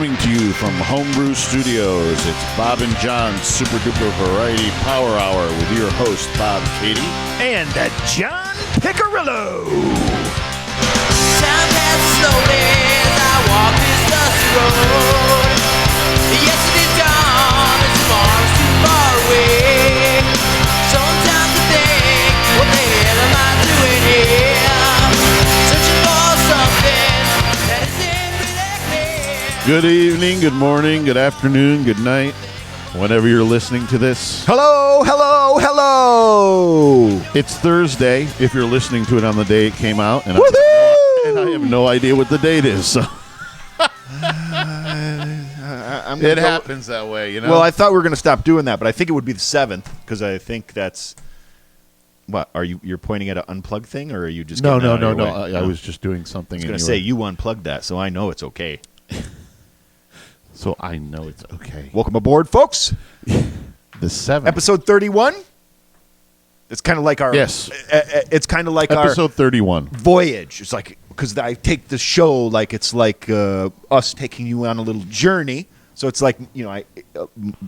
Coming to you from Homebrew Studios, it's Bob and John's Super Duper Variety Power Hour with your host, Bob Katie. And John Piccirillo. Time passes slowly as I walk this dusty road. Yesterday's gone and tomorrow's too far away. Sometimes I think, what the hell am I doing here? Searching for something that is simply like me. Good evening, good morning, good afternoon, good night, whenever you're listening to this. Hello, hello, hello. It's Thursday, if you're listening to it on the day it came out. And I have no idea what the date is, so... It happens that way, you know? Well, I thought we were going to stop doing that, but I think it would be the 7th, because I think that's... What, you're pointing at an unplugged thing, or are you just... No. I I was just doing something. was going to say, you unplugged that, so I know it's okay. So I know it's okay. Welcome aboard, folks. The 7th. Episode 31. It's kind of like our... Yes. It's kind of like Episode 31. our voyage. It's like... Because I take the show like it's like us taking you on a little journey. So it's like, you know,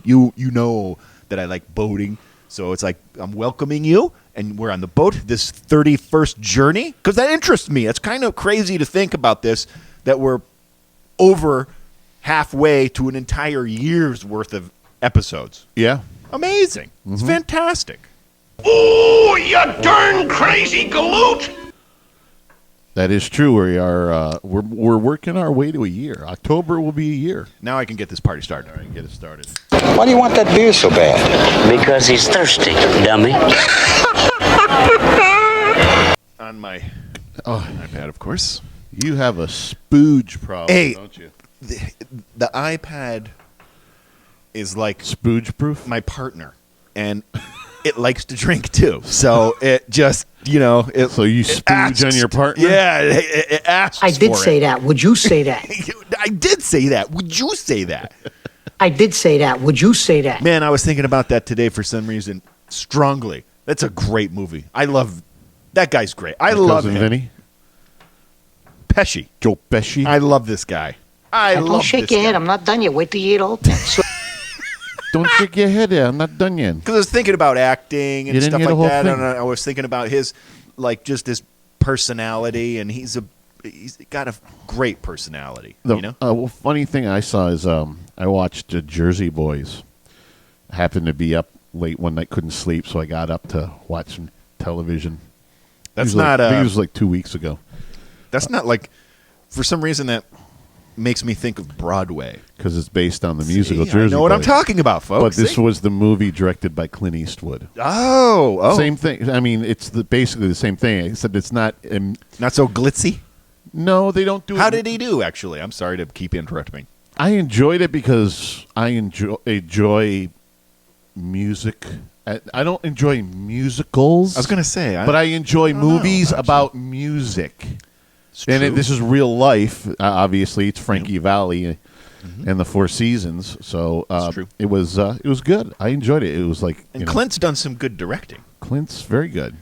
you know that I like boating. So it's like I'm welcoming you, and we're on the boat, this 31st journey. Because that interests me. It's kind of crazy to think about this, that we're over halfway to an entire year's worth of episodes. Yeah. Amazing. It's fantastic. Ooh, you darn crazy galoot! That is true. We are we're working our way to a year. October will be a year. Now I can get this party started. All right, get it started. Why do you want that beer so bad? Because he's thirsty, dummy. On my iPad, of course. You have a spooge problem, Hey. don't you? The iPad is like Spooge proof? my partner, and it likes to drink too. So it just, you know, So you spooge on your partner? Yeah, it asks. I did for say it. that. Would you say that? I did say that. Would you say that? I did say that. Would you say that? Man, I was thinking about that today for some reason. Strongly. That's a great movie. I love that guy's great. I My love cousin him. Vinny? Pesci. Joe Pesci? I love this guy. I Don't love shake this your guy. head. I'm not done yet. Wait till you eat all that. Don't shake your head there. I'm not done yet. Because I was thinking about acting and You didn't stuff hear the like whole that, thing. and I was thinking about his, like, just his personality, and he's got a great personality. The you know, well, funny thing I saw is I watched Jersey Boys. I happened to be up late one night, couldn't sleep, so I got up to watch some television. that's It was not. Like, I think it was like 2 weeks ago. That's not like. For some reason, that makes me think of Broadway. Because it's based on the musical See, Jersey I know what I'm Boys. talking about, folks. But this See? was the movie directed by Clint Eastwood. oh, Same thing. I mean, it's basically the same thing, except it's not. not so glitzy. No, they don't do it. How did he do? Actually, I'm sorry to keep interrupting. I enjoyed it because I enjoy music. I don't enjoy musicals. I was going to say, but I enjoy don't know, movies actually. about music. It's And true. this is real life. Obviously, it's Frankie Valli and the Four Seasons. So It's true. it was good. I enjoyed it. It was like and you know, Clint's done some good directing. Clint's very good.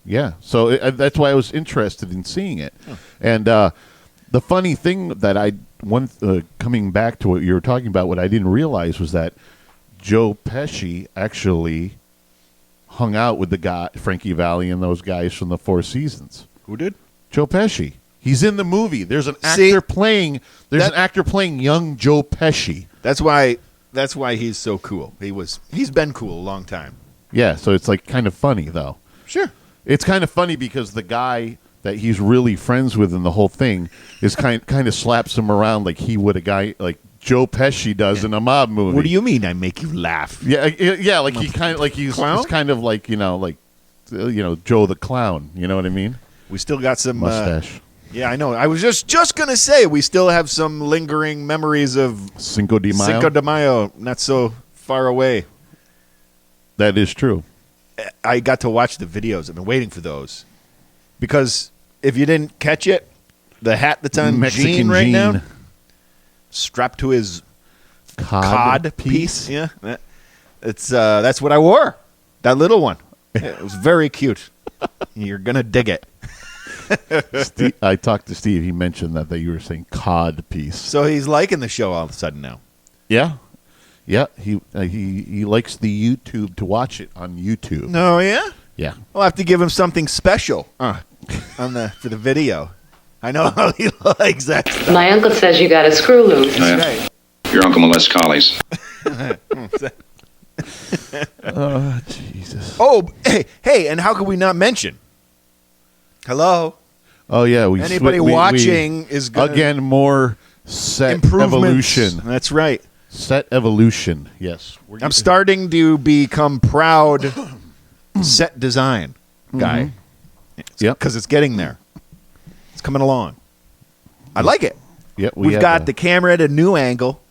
Yeah. So that's why I was interested in seeing it. And the funny thing that coming back to what you were talking about, what I didn't realize was that Joe Pesci actually hung out with the guy Frankie Valli and those guys from the Four Seasons. Who did? Joe Pesci. He's in the movie. There's an See, actor playing. There's an actor playing young Joe Pesci. That's why he's so cool. He's been cool a long time. Yeah. So it's like kind of funny though. Sure. It's kind of funny because the guy that he's really friends with in the whole thing is kind of slaps him around like he would a guy like Joe Pesci does in a mob movie. What do you mean? I make you laugh? Yeah. Like he kind of like he's Clown? kind of like Joe the Clown. You know what I mean? We still got some Mustache. yeah, I know. I was just gonna say we still have some lingering memories of Cinco de Mayo. Cinco de Mayo, not so far away. That is true. I got to watch the videos. I've been waiting for those because if you didn't catch it, the hat that's on Mexican Gene right now, Gene. strapped to his Cod piece. Yeah, that's what I wore. That little one. It was very cute. You're gonna dig it. I talked to Steve. He mentioned that you were saying cod piece. So he's liking the show all of a sudden now. Yeah, yeah. He likes the YouTube to watch it on YouTube. No, yeah. Yeah. We'll have to give him something special for the video. I know how he likes that stuff. My uncle says you got a screw loose. That's right. Your uncle molests collies. Oh, Jesus. Oh, hey, and how could we not mention? Hello? Oh, yeah. Anybody watching is gonna again, more set improvements. evolution. That's right. Set evolution, yes. I'm starting to become proud set design guy. Yep. Because it's getting there. It's coming along. I like it. Yep, We've got the camera at a new angle.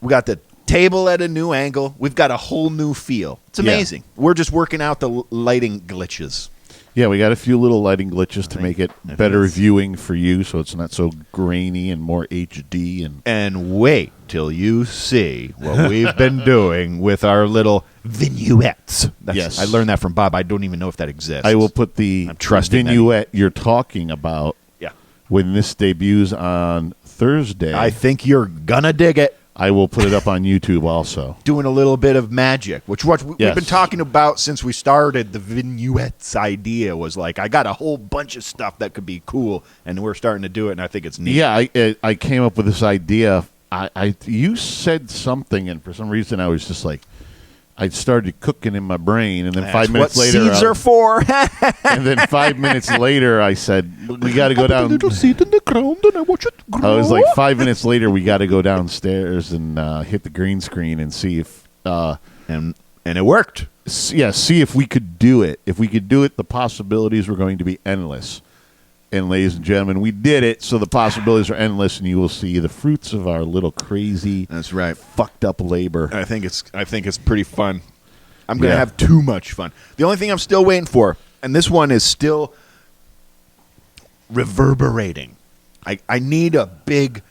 We got the table at a new angle. We've got a whole new feel. It's amazing. We're just working out the lighting glitches. Yeah, we got a few little lighting glitches to make it better it's- viewing for you, so it's not so grainy and more HD. And wait till you see what we've been doing with our little vignettes. Yes. I learned that from Bob. I don't even know if that exists. I will put the I'm trusting that. vignette you're talking about Yeah. when this debuts on Thursday. I think you're gonna dig it. I will put it up on YouTube also. Doing a little bit of magic, which we've Yes. been talking about since we started. The vignettes idea was like, I got a whole bunch of stuff that could be cool, and we're starting to do it, and I think it's neat. Yeah, I came up with this idea. You said something, and for some reason I was just like, I started cooking in my brain, and then That's 5 minutes what later, seeds are for. and then 5 minutes later, I said, "We got to go down." Little seed in the ground, and I watch it grow. I was like, 5 minutes later, we got to go downstairs and hit the green screen and see if, and it worked. see if we could do it. If we could do it, the possibilities were going to be endless. And ladies and gentlemen, we did it. So the possibilities are endless, and you will see the fruits of our little crazy, That's right. fucked up labor. I think it's pretty fun. I'm gonna Yeah. have too much fun. The only thing I'm still waiting for, and this one is still reverberating. I need a big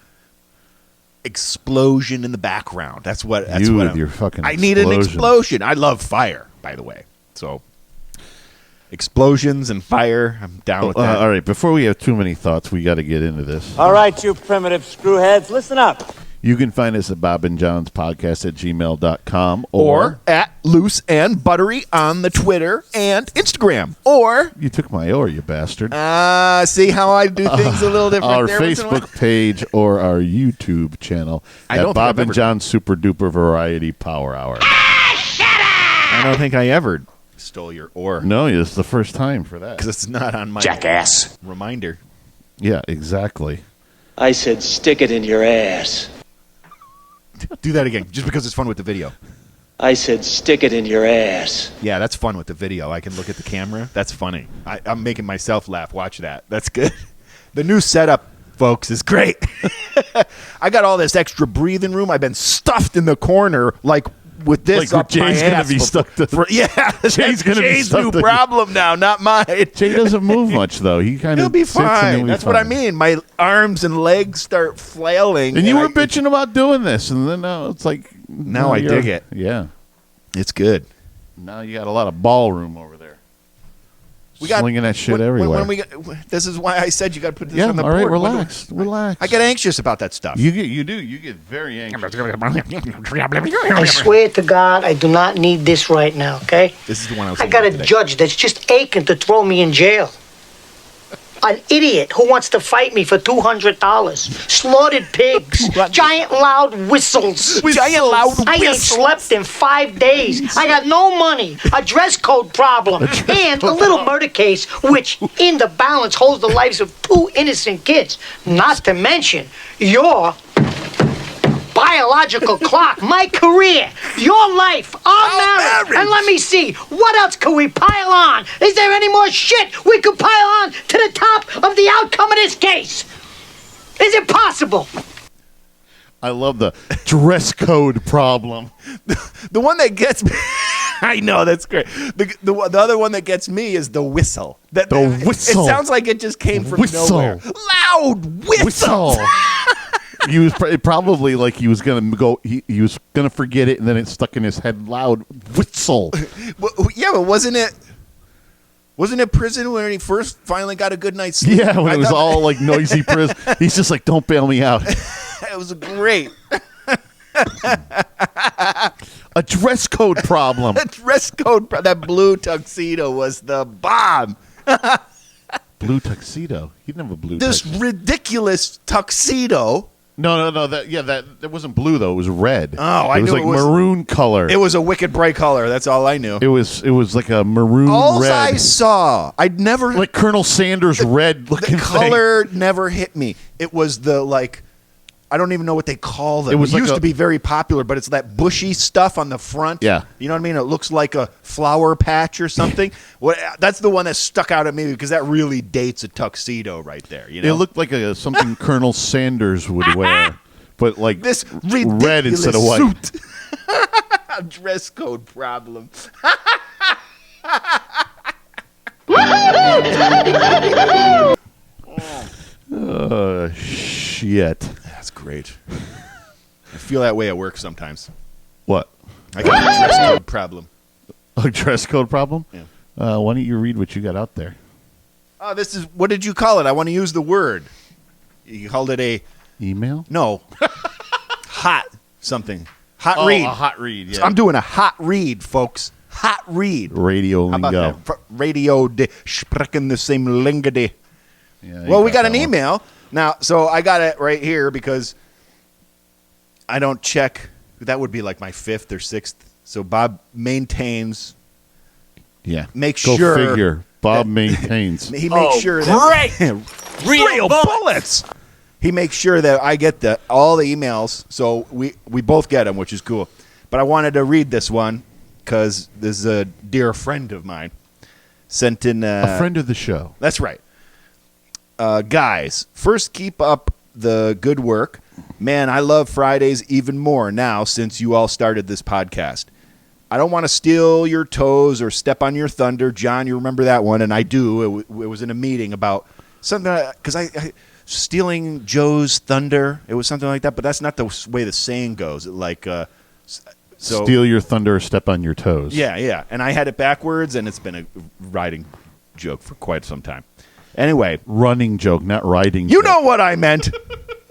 explosion in the background. That's what with I'm- your fucking I need an explosions. explosion. I love fire, by the way. So explosions and fire, I'm down with that. All right, before we have too many thoughts, we got to get into this. All right, you primitive screwheads, listen up. You can find us at bobandjohnspodcast@gmail.com Or at Loose and Buttery on the Twitter and Instagram. Or you took my or, you bastard. see how I do things a little different Our there once in a while? Facebook page or our YouTube channel I at don't think Bob I've and ever- John Super Duper Variety Power Hour. I don't think I ever stole your or. No, it's the first time for that. Because it's not on my Jackass. reminder. Yeah, exactly. I said stick it in your ass. Do that again, just because it's fun with the video. I said stick it in your ass. Yeah, that's fun with the video. I can look at the camera. That's funny. I'm making myself laugh. Watch that. That's good. The new setup, folks, is great. I got all this extra breathing room. I've been stuffed in the corner like with this Like up my Jay's gonna ass be for- stuck to- yeah, Jay's gonna be Jay's stuck new to- problem now, not mine. Jay doesn't move much, though. He kind He'll of be sits and fine. he'll be That's what I fine. mean. My arms and legs start flailing. And you were I- bitching about doing this, and then now it's like... Now I you're- dig it. Yeah. It's good. Now you got a lot of ballroom over there. We got Slinging that shit when everywhere. This is why I said you got to put this Yeah, on the all board. right, relax. Relax. I get anxious about that stuff. You get very anxious. I swear to God, I do not need this right now, okay? This is the one I was I thinking got a about today. judge that's just aching to throw me in jail. An idiot who wants to fight me for $200. Slaughtered pigs. Giant loud whistles. Giant loud I ain't whistles. slept in 5 days. I got no money. A dress code problem. And a little murder case, which in the balance holds the lives of 2 innocent kids. Not to mention your biological clock, my career, your life, our marriage. And let me see, what else could we pile on? Is there any more shit we could pile on to the top of the outcome of this case? Is it possible? I love the dress code problem. The one that gets me, I know that's great. The other one that gets me is the whistle. The whistle. It sounds like it just came from Whistle. nowhere. Loud whistle. He was probably like he was gonna go. He was gonna forget it, and then it stuck in his head. Loud whistle. Well, yeah, but wasn't it? Wasn't it prison when he first finally got a good night's sleep? Yeah, when it was all like noisy prison. He's just like, don't bail me out. It was great. A dress code problem. That dress code, that blue tuxedo was the bomb. Blue tuxedo. He didn't have a blue This tuxedo. ridiculous tuxedo. No. That wasn't blue though. It was red. Oh, I it was knew like it was maroon color. It was a wicked bright color. That's all I knew. It was like a maroon All red. I saw, I'd never like Colonel Sanders red looking the color never hit me. It was the like, I don't even know what they call them. It was like used a- to be very popular, but it's that bushy stuff on the front. Yeah. You know what I mean? It looks like a flower patch or something. That's the one that stuck out at me because that really dates a tuxedo right there. You know? It looked like something Colonel Sanders would wear, but like this red instead of white. suit. Dress code problem. Shit. That's great. I feel that way at work sometimes. What? I got a dress code problem. A dress code problem? Yeah. Why don't you read what you got out there? Oh, this is, what did you call it? I want to use the word. You called it a, Email? no, hot something. Hot Oh, read. a hot read. Yeah. I'm doing a hot read, folks. Hot read. Radio How about lingo. that? Radio de sprechen the same lingede. Yeah, you Well, we got that an one. email. Now, so I got it right here because I don't check. That would be like my fifth or sixth. So Bob maintains. Yeah. Make Go sure figure. Bob that- maintains. He makes sure that Great! real bullets. He makes sure that I get all the emails, so we both get them, which is cool. But I wanted to read this one because this is a dear friend of mine sent in a friend of the show. That's right. Guys, first keep up the good work. Man, I love Fridays even more now since you all started this podcast. I don't want to steal your toes or step on your thunder. John, you remember that one, and I do. It was in a meeting about something, because I stealing Joe's thunder. It was something like that, but that's not the way the saying goes. So Steal your thunder or step on your toes. yeah. And I had it backwards, and it's been a riding joke for quite some time. Anyway, Running joke, not riding you joke. know what I meant.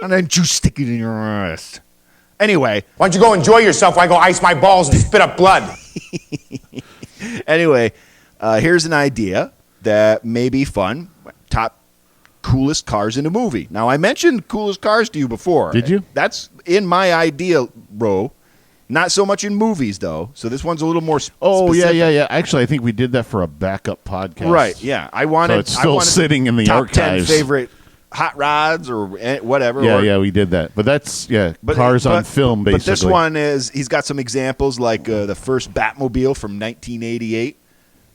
And then you stick it in your ass. Anyway, Why don't you go enjoy yourself while I go ice my balls and spit up blood? anyway, here's an idea that may be fun. Top coolest cars in a movie. Now, I mentioned coolest cars to you before. Did you? That's in my idea row. Not so much in movies, though. So this one's a little more specific. Yeah. Actually, I think we did that for a backup podcast. Right, yeah. I wanted. So it's still sitting in the top archives. 10 favorite hot rods or whatever. Yeah, we did that. But that's, cars on film, basically. But this one is, he's got some examples like the first Batmobile from 1988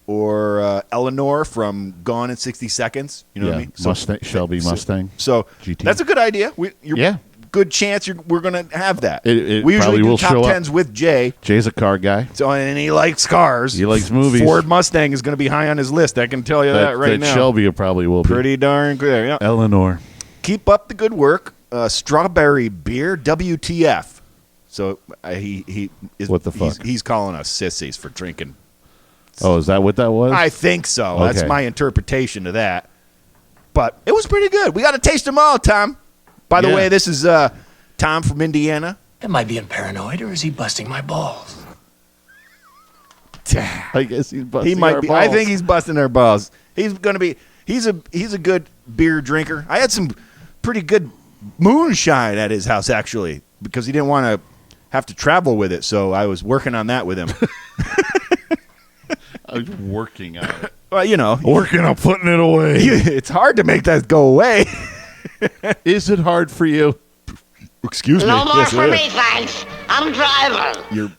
or Eleanor from Gone in 60 Seconds. You know what I mean? Mustang, Shelby Mustang. So GT. that's a good idea. Yeah. Good chance we're going to have that. It we usually probably do will top show up. 10s with Jay. Jay's a car guy. So, and he likes cars. He likes movies. Ford Mustang is going to be high on his list. I can tell you that right now. Shelby probably will be. Pretty darn clear. Yeah. Eleanor. Keep up the good work. Strawberry beer, WTF. So he is. What the fuck? He's calling us sissies for drinking. Oh, is that what that was? I think so. Okay. That's my interpretation of that. But it was pretty good. We got to taste them all, Tom. By the Yeah. way, this is Tom from Indiana. Am I being paranoid or is he busting my balls? I guess he's busting He might our be. balls. I think he's busting our balls. He's going to be. He's a good beer drinker. I had some pretty good moonshine at his house actually because he didn't want to have to travel with it. So I was working on that with him. I was working on it. Well, you know, Working on putting it away. it's hard to make that go away. Is it hard for you? Excuse me. No more Yes, for it me, is. thanks. I'm driving. You're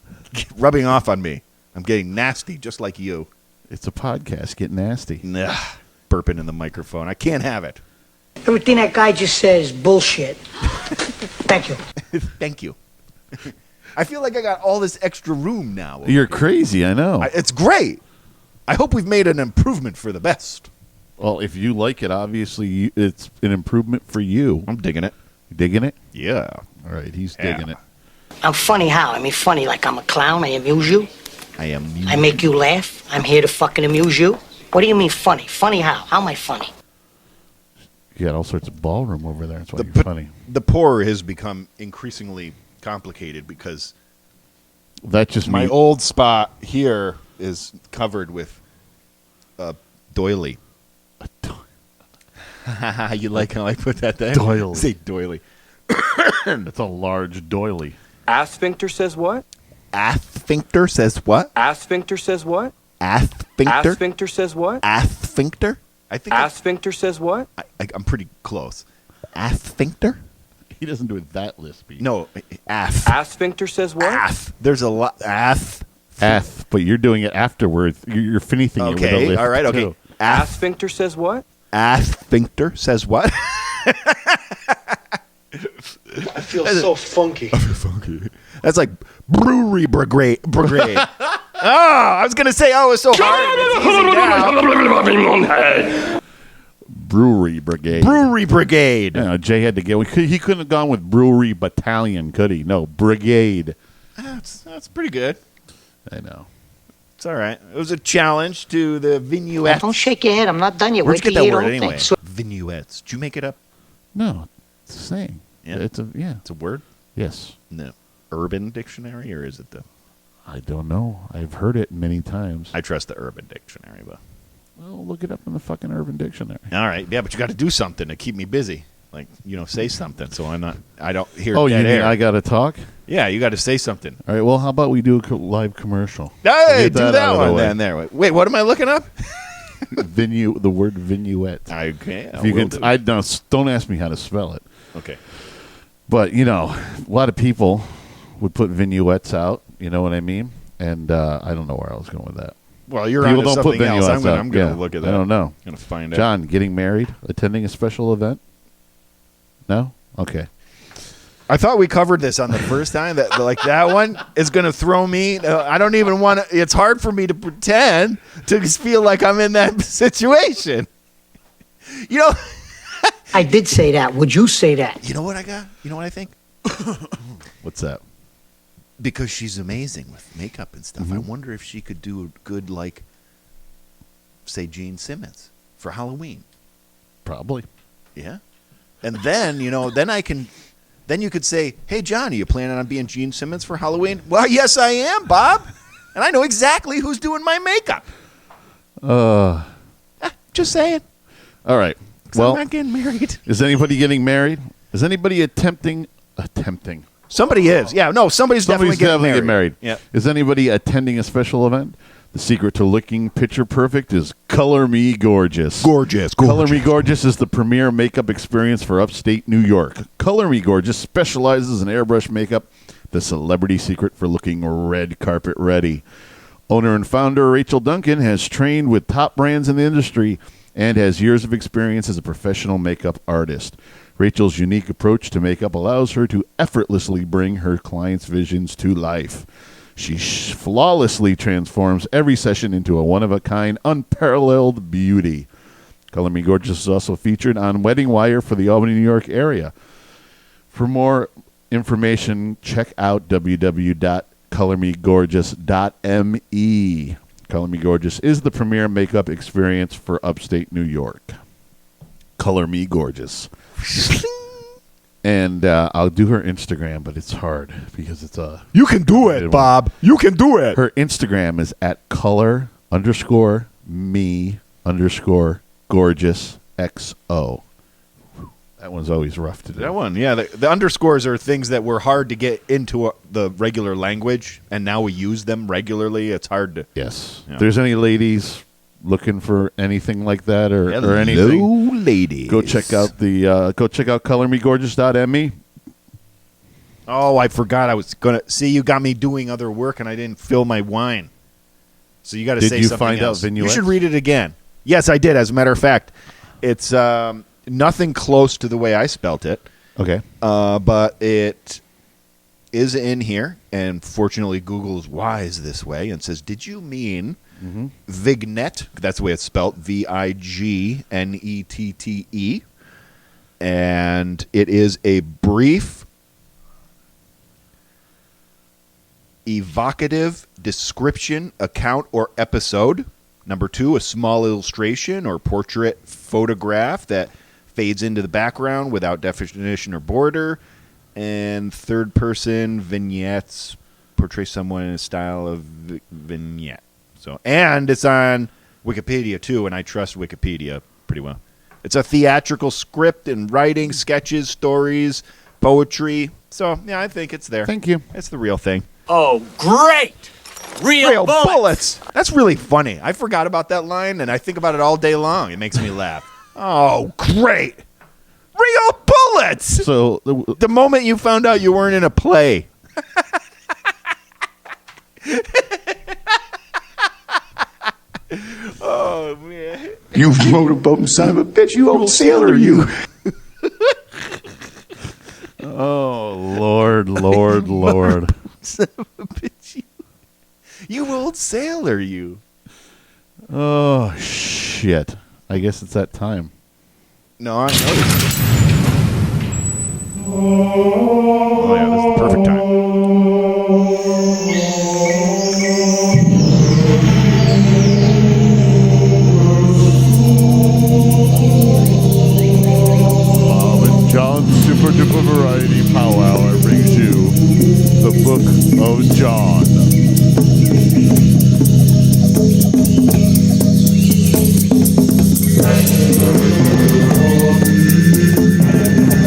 rubbing off on me. I'm getting nasty, just like you. It's a podcast. Get nasty. Nah, burping in the microphone. I can't have it. Everything that guy just says, bullshit. Thank you. Thank you. I feel like I got all this extra room now. You're crazy. I know. It's great. I hope we've made an improvement for the best. Well, if you like it, obviously it's an improvement for you. I'm digging it. You digging it? Yeah. All right, he's Yeah. digging it. I'm funny how? I mean, funny like I'm a clown. I amuse you. I am. I make you laugh. I'm here to fucking amuse you. What do you mean funny? Funny how? How am I funny? You got all sorts of ballroom over there. That's why you're funny. The pour has become increasingly complicated because That just my means old spot here is covered with doily. You like how I put that there? Doily. Say doily. It's a large doily. Asphincter says what? Asphincter says what? Asphincter says what? Asphincter? Asphincter says what? Asphincter? I think Asphincter says what? I'm pretty close. Asphincter? He doesn't do it that lispy. No, Asphincter says what? There's a lot. But you're doing it afterwards. You're finishing it with a lisp. All right, okay. too. Asphincter says what? Asphincter says what? I feel so funky. That's like brewery brigade. I was gonna say, it's so hard. Brewery brigade. Brewery brigade. Yeah, Jay had to get. He couldn't have gone with brewery battalion, could he? No, brigade. That's pretty good. I know. It's all right. It was a challenge to the vignettes. Don't shake your head. I'm not done yet. Where'd Wait you till get you that eat word the whole anyway? thing. Vignettes. Did you make it up? No, it's a saying. Yeah. It's a It's a word. Yes. No. Urban Dictionary, or is it the? I don't know. I've heard it many times. I trust the Urban Dictionary, but. Well, look it up in the fucking Urban Dictionary. All right, yeah, but you got to do something to keep me busy. Like, say something, so I don't hear. Oh, dead you mean air. I got to talk? Yeah, you got to say something. All right. Well, how about we do a live commercial? Hey, Get do that that out of the one way. then. There. Wait, what am I looking up? The word vignette. Okay, If you can, don't ask me how to spell it. Okay. But a lot of people would put vignettes out. You know what I mean? And I don't know where I was going with that. Well, you're People on don't put something else. vignettes out. I'm going to Yeah, look at that. I don't know. I'm going to find out. John, getting married, attending a special event? No? Okay. I thought we covered this on the first time. That one is going to throw me. I don't even want to. It's hard for me to pretend to just feel like I'm in that situation. I did say that. Would you say that? You know what I got? You know what I think? What's that? Because she's amazing with makeup and stuff. I wonder if she could do a good, say, Gene Simmons for Halloween. Probably. Yeah. And then, then you could say, hey, John, are you planning on being Gene Simmons for Halloween? Well, yes, I am, Bob. And I know exactly who's doing my makeup. Just saying. All right. 'Cause Well, I'm not getting married. is anybody getting married? Is anybody attempting? Somebody is. Yeah, no, somebody's definitely getting married. Yeah. Is anybody attending a special event? The secret to looking picture perfect is Color Me Gorgeous. Gorgeous. Color Me Gorgeous is the premier makeup experience for upstate New York. Color Me Gorgeous specializes in airbrush makeup, the celebrity secret for looking red carpet ready. Owner and founder Rachel Duncan has trained with top brands in the industry and has years of experience as a professional makeup artist. Rachel's unique approach to makeup allows her to effortlessly bring her clients' visions to life. She flawlessly transforms every session into a one-of-a-kind, unparalleled beauty. Color Me Gorgeous is also featured on Wedding Wire for the Albany, New York area. For more information, check out www.colormegorgeous.me. Color Me Gorgeous is the premier makeup experience for upstate New York. Color Me Gorgeous. And I'll do her Instagram, but it's hard because it's a... You can do it, Bob. You can do it. Her Instagram is at color_me_gorgeous XO. That one's always rough to do. That one, yeah. The underscores are things that were hard to get into the regular language, and now we use them regularly. It's hard to... Yes. Yeah. If there's any ladies looking for anything like that or anything, ladies, go check out colormegorgeous.me. Oh, I forgot. I was gonna see. You got me doing other work, and I didn't fill my wine. So you got to say Did you something find else. out vignettes? You should read it again. Yes, I did. As a matter of fact, it's nothing close to the way I spelt it. Okay, but it is in here, and fortunately, Google is wise this way and says, "Did you mean?" Vignette, that's the way it's spelled, Vignette, and it is a brief, evocative description, account, or episode, Number 2, a small illustration or portrait photograph that fades into the background without definition or border. And third-person vignettes portray someone in a style of vignette. So, and it's on Wikipedia, too, and I trust Wikipedia pretty well. It's a theatrical script and writing, sketches, stories, poetry. So, yeah, I think it's there. Thank you. It's the real thing. Oh, great! Real bullets! That's really funny. I forgot about that line, and I think about it all day long. It makes me laugh. Oh, great! Real bullets! So the moment you found out you weren't in a play. Oh, man. You motorboating son of a bitch, you old sailor, you. Oh, Lord, Lord, Lord. Son of a bitch, you old sailor, you. Oh, shit. I guess it's that time. No, I noticed. Oh, yeah, this is the perfect time. Bob and John's Super Duper Variety Powwow brings you the Book of John.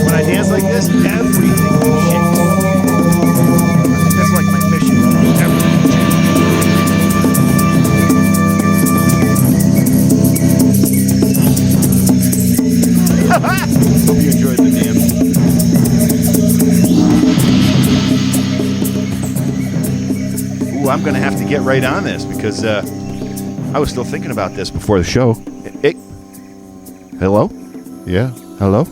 When I dance like this, everything shakes. That's like my mission. Everything shakes. Hope you enjoyed the dance. Ooh, I'm going to have to get right on this because I was still thinking about this before the show. Hey. Hello? Yeah? Hello?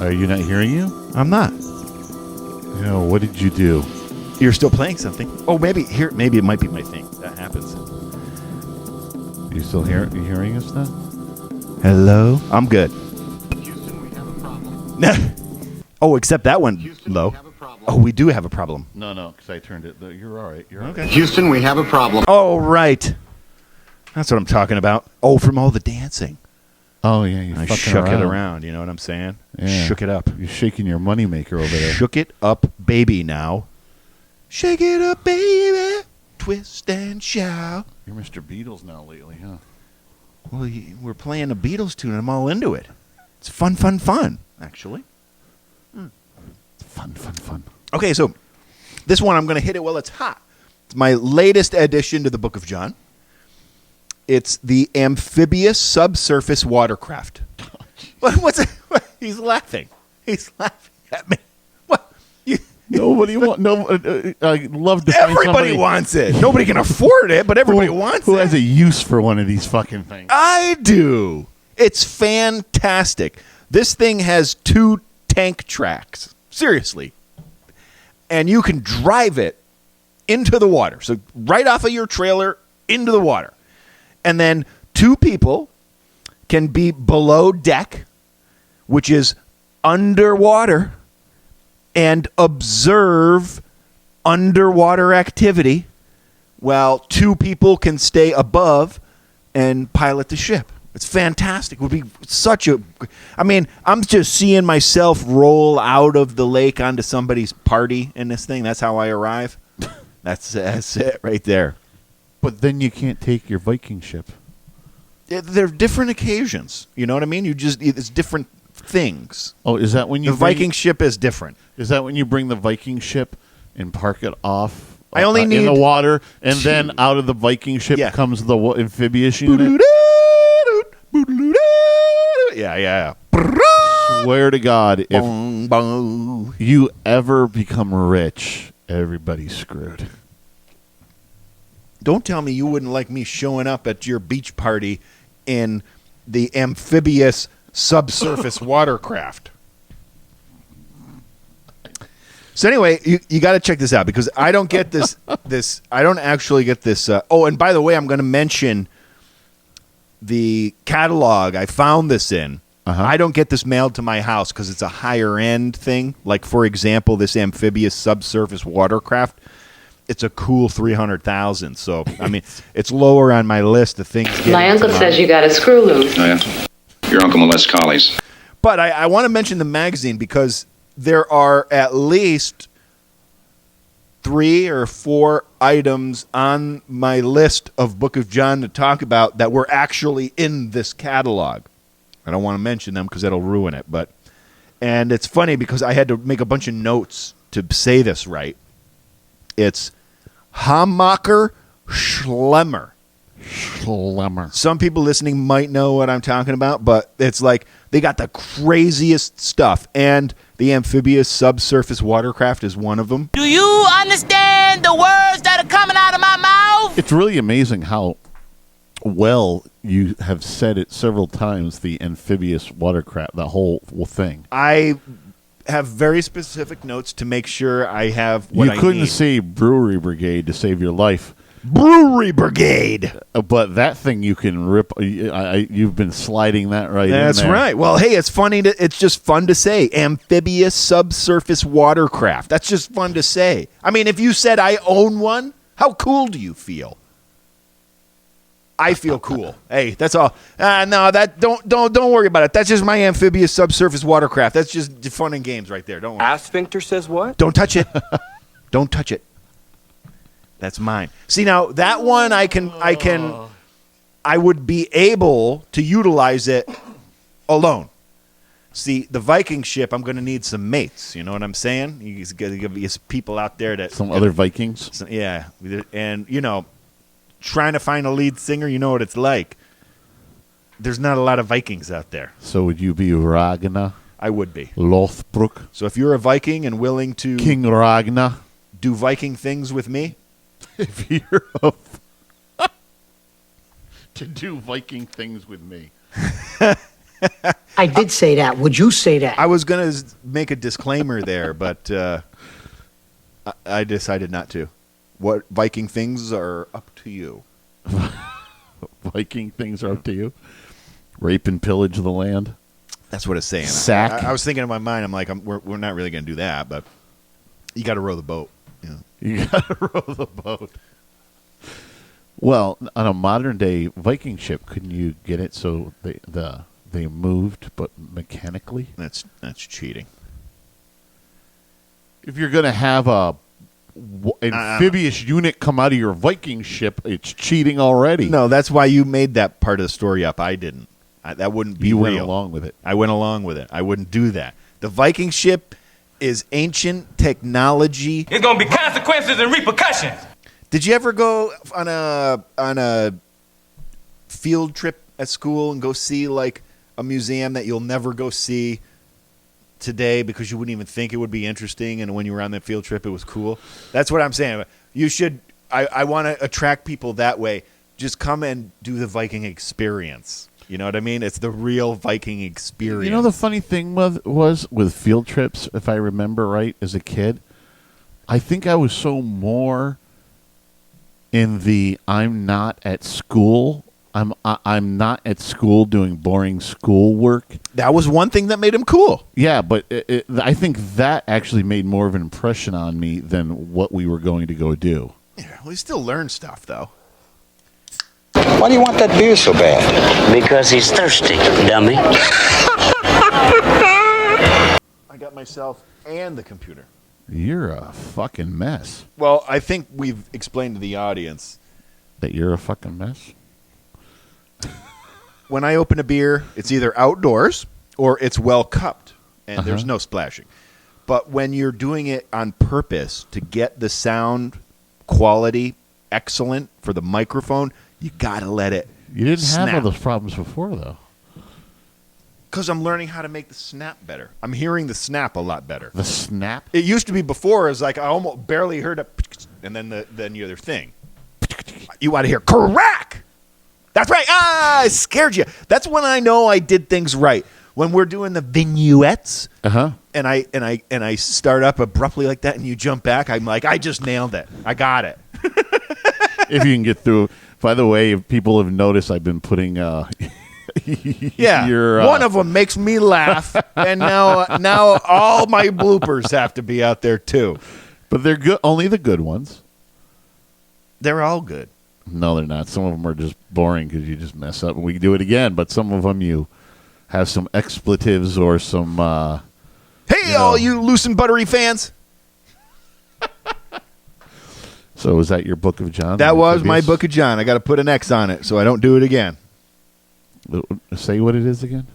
Are you not hearing you? I'm not. What did you do? You're still playing something. Oh, maybe it might be my thing. That happens. You still hearing us now? Hello? I'm good. Houston, we have a problem. Oh, except that one. Houston, low. we have a problem. Oh, we do have a problem. No, because I turned it. You're all right. You're okay. All right. Houston, we have a problem. Oh, right. That's what I'm talking about. Oh, from all the dancing. Oh, yeah. You I fucking shook it around. You know what I'm saying? Yeah. Shook it up. You're shaking your moneymaker over there. Shook it up, baby, now. Shake it up, baby. Twist and shout. You're Mr. Beatles now lately, huh? Well, we're playing a Beatles tune, and I'm all into it. It's fun, actually. Fun. Okay, so this one I'm going to hit it while it's hot. It's my latest addition to the Book of John. It's the Amphibious Subsurface Watercraft. What's it? He's laughing. He's laughing at me. What? Nobody wants. No, I love to. Everybody wants it. Nobody can afford it, but everybody wants it. Who has a use for one of these fucking things? I do. It's fantastic. This thing has 2 tank tracks. Seriously. And you can drive it into the water. So right off of your trailer into the water. And then 2 people can be below deck, which is underwater, and observe underwater activity, while 2 people can stay above and pilot the ship. It's fantastic. It would be such a... I mean, I'm just seeing myself roll out of the lake onto somebody's party in this thing. That's how I arrive. That's it right there. But then you can't take your Viking ship. They're different occasions. You know what I mean? It's different things. Oh, is that when you the Viking ship is different? Is that when you bring the Viking ship and park it off? I only need in the water, and then out of the Viking ship comes the amphibious unit. Yeah. Swear to God, if you ever become rich, everybody's screwed. Don't tell me you wouldn't like me showing up at your beach party in the Amphibious Subsurface Watercraft. So anyway, you got to check this out because I don't get this. I don't actually get this. Oh, and by the way, I'm going to mention the catalog I found this in. I don't get this mailed to my house because it's a higher end thing. Like, for example, this Amphibious Subsurface Watercraft. it's a cool 300,000. So I mean, it's lower on my list of things. My uncle says you got a screw loose. Oh, yeah? Your uncle molests collies. But I want to mention the magazine because there are at least 3 or 4 items on my list of Book of John to talk about that were actually in this catalog. I don't want to mention them because that'll ruin it. And it's funny because I had to make a bunch of notes to say this right. It's Hammacher Schlemmer. Some people listening might know what I'm talking about, but it's like they got the craziest stuff. And the Amphibious subsurface watercraft is one of them. Do you understand the words that are coming out of my mouth? It's really amazing how well you have said it several times, the Amphibious watercraft, the whole thing. I have very specific notes to make sure I have what I need. You couldn't say Brewery Brigade to save your life. Brewery Brigade. But that thing you can rip. You've been sliding that right in there. That's right. Well, hey, it's funny. It's just fun to say. Amphibious subsurface watercraft. That's just fun to say. I mean, if you said I own one, how cool do you feel? I feel cool. Hey, that's all. No, that don't worry about it. That's just my amphibious subsurface watercraft. That's just fun and games right there. Don't worry. Asphincter says what? Don't touch it. Don't touch it. That's mine. See, now that one I would be able to utilize it alone. See, the Viking ship, I'm going to need some mates. You know what I'm saying? You got to give these people out there that some other Vikings. Yeah, and trying to find a lead singer, you know what it's like. There's not a lot of Vikings out there. So would you be Ragnar? I would be. Lothbrok. So if you're a Viking and willing to King Ragnar do Viking things with me, if you're to do Viking things with me. I did say that. Would you say that? I was going to make a disclaimer there, but I decided not to. What Viking things are up to you. Viking things are up to you. Rape and pillage the land. That's what it's saying. Sack. I was thinking in my mind, I'm like, we're not really going to do that, but you got to row the boat. You know? You got to row the boat. Well, on a modern day Viking ship, couldn't you get it so they moved, but mechanically? That's cheating. If you're going to have a amphibious unit come out of your Viking ship, it's cheating already. No, that's why you made that part of the story up. I didn't. That wouldn't be You real. went along with it. I went along with it. I wouldn't do that. The Viking ship is ancient technology. There's gonna be consequences and repercussions. Did you ever go on a field trip at school and go see like a museum that you'll never go see today because you wouldn't even think it would be interesting, and when you were on that field trip it was cool? That's what I'm saying. You should. I want to attract people that way. Just come and do the Viking experience. You know what I mean? It's the real Viking experience. You know, the funny thing was with field trips, if I remember right, as a kid, I think I was so more in the I'm not at school. I'm not at school doing boring schoolwork. That was one thing that made him cool. Yeah, but I think that actually made more of an impression on me than what we were going to go do. Yeah, well, you still learn stuff, though. Why do you want that beer so bad? Because he's thirsty, dummy. I got myself and the computer. You're a fucking mess. Well, I think we've explained to the audience that you're a fucking mess. When I open a beer, it's either outdoors or it's well cupped, and there's no splashing. But when you're doing it on purpose to get the sound quality excellent for the microphone, you got to let it You didn't snap. have all those problems before, though. Because I'm learning how to make the snap better. I'm hearing the snap a lot better. The snap? It used to be before, it was like I almost barely heard it, and then the other thing. You want to hear crack! That's right. I scared you. That's when I know I did things right. When we're doing the vignettes, and I start up abruptly like that, and you jump back, I'm like, I just nailed it. I got it. If you can get through. By the way, if people have noticed, I've been putting yeah, one of them makes me laugh, and now all my bloopers have to be out there too. But they're good. Only the good ones. They're all good. No, they're not. Some of them are just boring because you just mess up and we do it again. But some of them you have some expletives or some. Hey, all you loose and buttery fans! So was that your Book of John? That was my Book of John. I got to put an X on it so I don't do it again. Say what it is again.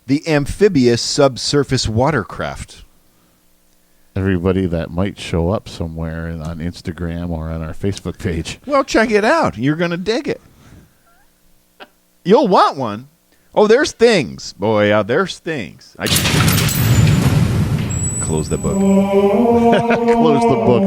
The Amphibious Subsurface Watercraft. Everybody that might show up somewhere on Instagram or on our Facebook page. Well, check it out. You're going to dig it. You'll want one. Oh, there's things. Boy, there's things. Close the book. Close the book.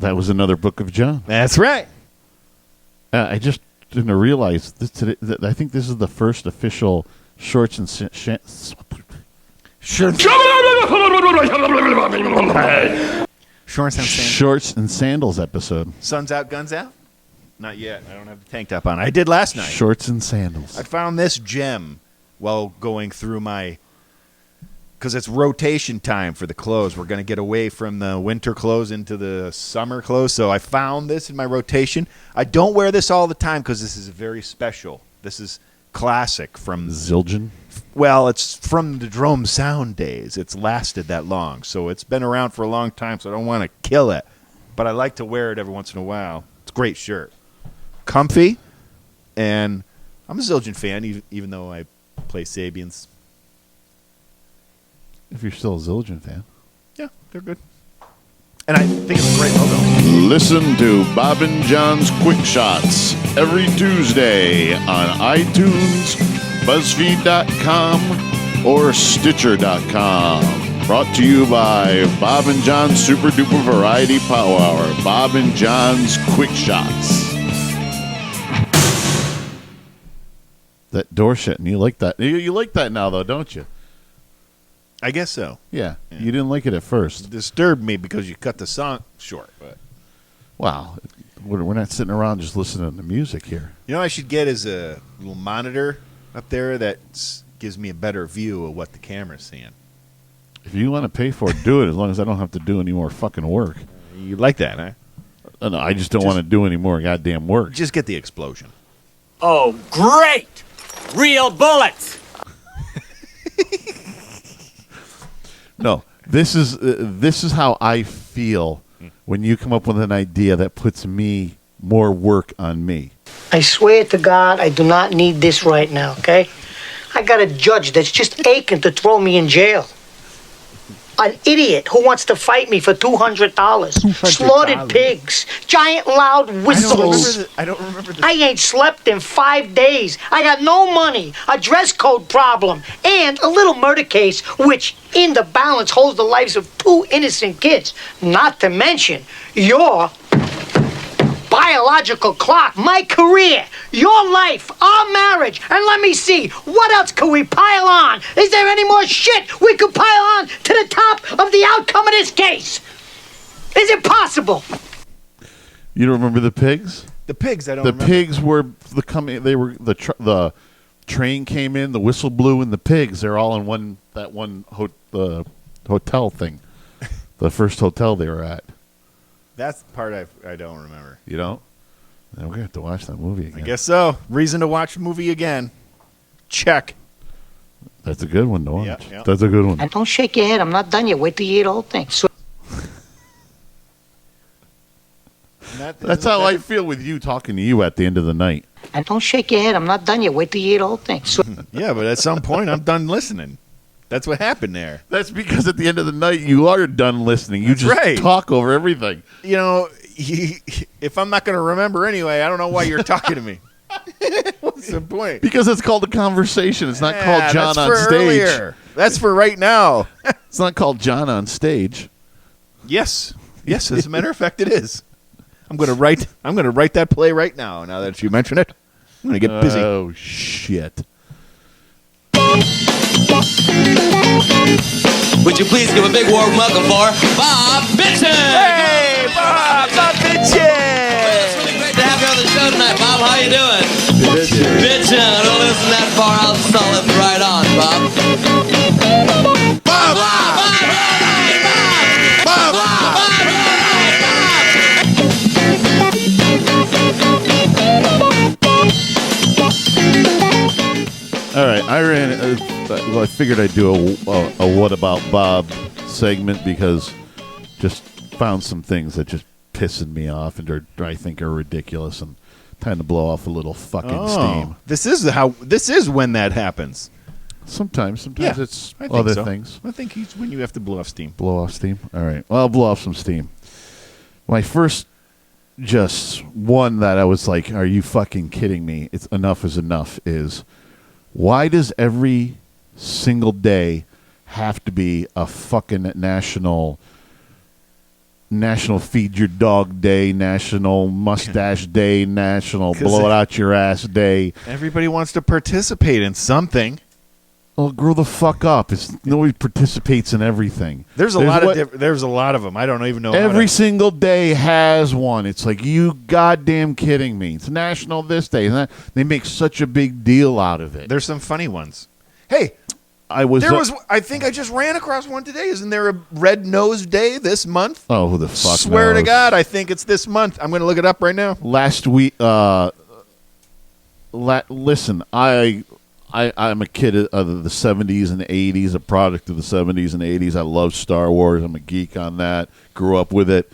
That was another Book of John. That's right. I just didn't realize this today. I think this is the first official shorts and shorts and sandals episode. Sun's out, guns out? Not yet. I don't have the tank top on. I did last night. Shorts and sandals. I found this gem while going through my... Because it's rotation time for the clothes. We're going to get away from the winter clothes into the summer clothes. So I found this in my rotation. I don't wear this all the time because this is very special. This is classic from... Zildjian? Well, it's from the Drome Sound days. It's lasted that long. So it's been around for a long time, so I don't want to kill it. But I like to wear it every once in a while. It's a great shirt. Comfy. And I'm a Zildjian fan, even though I play Sabians. If you're still a Zildjian fan. Yeah, they're good. And I think it's a great logo. Listen to Bob and John's Quick Shots every Tuesday on iTunes, BuzzFeed.com, or Stitcher.com. Brought to you by Bob and John's Super Duper Variety Power Hour. Bob and John's Quick Shots. That door shut, and you like that. You like that now, though, don't you? I guess so. Yeah. You didn't like it at first. It disturbed me because you cut the song short. But wow. We're not sitting around just listening to music here. You know what I should get is a little monitor up there that gives me a better view of what the camera's seeing. If you want to pay for it, do it, as long as I don't have to do any more fucking work. You like that, huh? No, I just don't want to do any more goddamn work. Just get the explosion. Oh, great! Real bullets! No, this is how I feel when you come up with an idea that puts me more work on me. I swear to God, I do not need this right now, okay? I got a judge that's just aching to throw me in jail. An idiot who wants to fight me for $200. Slaughtered pigs. Giant loud whistles. I don't remember this. I ain't slept in 5 days. I got no money, a dress code problem, and a little murder case, which in the balance holds the lives of 2 innocent kids. Not to mention your biological clock, my career, your life, our marriage, and let me see, what else could we pile on? Is there any more shit we could pile on to the top of the outcome of this case? Is it possible? You don't remember the pigs? The pigs, I don't the remember. The pigs were the train came in, the whistle blew, and the pigs. They're all in the hotel thing, the first hotel they were at. That's the part I don't remember. You don't? Then we're going to have to watch that movie again. I guess so. Reason to watch the movie again. Check. That's a good one to watch. Yeah. That's a good one. And don't shake your head. I'm not done yet. Wait till you hear the whole thing. So That's how I feel with you talking to you at the end of the night. And don't shake your head. I'm not done yet. Wait till you hear the whole thing. So yeah, but at some point, I'm done listening. That's what happened there. That's because at the end of the night, you are done listening. You just talk over everything. You know, if I'm not going to remember anyway, I don't know why you're talking to me. What's the point? Because it's called a conversation. It's not called John that's on for stage. earlier. That's for right now. It's not called John on stage. Yes. Yes, as a matter of fact, it is. I'm gonna write that play right now. Now that you mention it, I'm gonna get busy. Oh shit! Would you please give a big warm welcome for Bob Bitchin? Hey, Bob Bitchin! It's really great to have you on the show tonight, Bob. How you doing? Bitchin. Don't listen that far. I'll stall it right on, Bob. Bob! Bob! Bob! Bob! Bob! All right, I ran. Well, I figured I'd do a "What About Bob" segment because just found some things that just pissing me off and I think are ridiculous and time to blow off a little fucking steam. This is when that happens. Sometimes it's I think other so. things. I think it's when you have to blow off steam. Blow off steam. All right. Well, I'll blow off some steam. My first, just one that I was like, "Are you fucking kidding me?" It's enough is enough. Is why does every single day have to be a fucking national feed your dog day, national mustache day, national blow it out your ass day? Everybody wants to participate in something. Well, grow the fuck up. Nobody participates in everything. There's a lot of them. I don't even know. Every single day has one. It's like, you goddamn kidding me. It's national this day. They make such a big deal out of it. There's some funny ones. Hey, I think I just ran across one today. Isn't there a Red Nose Day this month? Oh, who the fuck Swear knows? to God, I think it's this month. I'm going to look it up right now. Last week, listen, I'm a kid of the 70s and 80s, a product of the 70s and 80s. I love Star Wars. I'm a geek on that. Grew up with it.